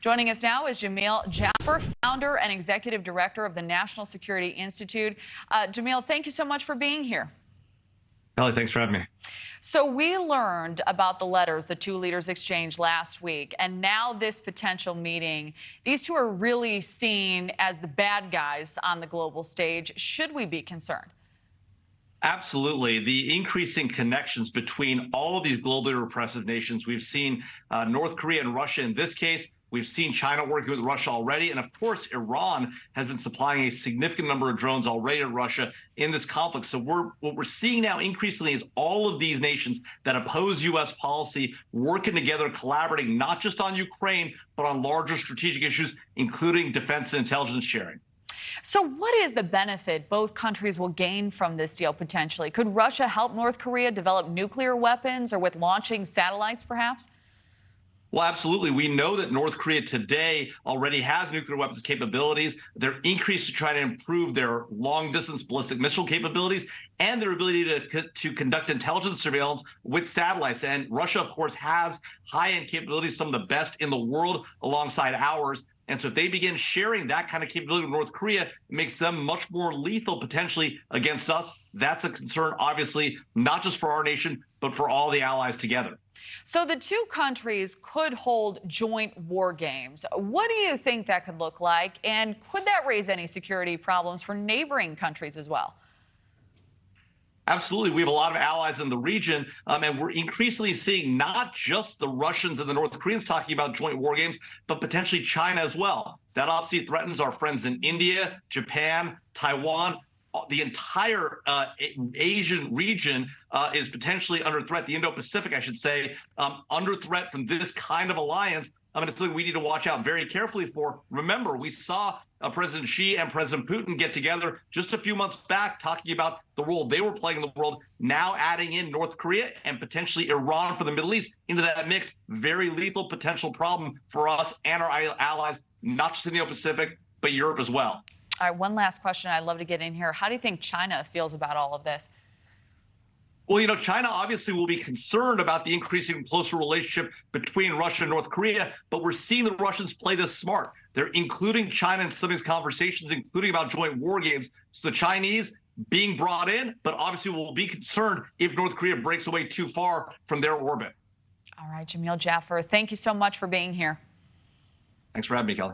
Joining us now is Jamil Jaffer, founder and executive director of the National Security Institute. Jamil, thank you so much for being here. Kelly, thanks for having me. So we learned about the letters the two leaders exchanged last week, and now this potential meeting. These two are really seen as the bad guys on the global stage. Should we be concerned? Absolutely. The increasing connections between all of these globally repressive nations. We've seen North Korea and Russia in this case. We've seen China working with Russia already. And of course, Iran has been supplying a significant number of drones already to Russia in this conflict. So what we're seeing now increasingly is all of these nations that oppose U.S. policy working together, collaborating, not just on Ukraine, but on larger strategic issues, including defense and intelligence sharing. So what is the benefit both countries will gain from this deal potentially? Could Russia help North Korea develop nuclear weapons or with launching satellites, perhaps? Well, absolutely. We know that North Korea today already has nuclear weapons capabilities. They're increased to try to improve their long-distance ballistic missile capabilities and their ability to conduct intelligence surveillance with satellites. And Russia, of course, has high-end capabilities, some of the best in the world, alongside ours. And so if they begin sharing that kind of capability with North Korea, it makes them much more lethal potentially against us. That's a concern, obviously, not just for our nation, but for all the allies together. So the two countries could hold joint war games. What do you think that could look like? And could that raise any security problems for neighboring countries as well? Absolutely. We have a lot of allies in the region, and we're increasingly seeing not just the Russians and the North Koreans talking about joint war games, but potentially China as well. That obviously threatens our friends in India, Japan, Taiwan. The entire Asian region is potentially under threat. The Indo-Pacific, I should say, under threat from this kind of alliance. It's something we need to watch out very carefully for. Remember, we saw President Xi and President Putin get together just a few months back talking about the role they were playing in the world, now adding in North Korea and potentially Iran for the Middle East into that mix. Very lethal potential problem for us and our allies, not just in the Indo-Pacific, but Europe as well. All right, one last question I'd love to get in here. How do you think China feels about all of this? Well, China obviously will be concerned about the increasing closer relationship between Russia and North Korea, but we're seeing the Russians play this smart. They're including China in some of these conversations, including about joint war games. So the Chinese being brought in, but obviously will be concerned if North Korea breaks away too far from their orbit. All right, Jamil Jaffer, thank you so much for being here. Thanks for having me, Kelly.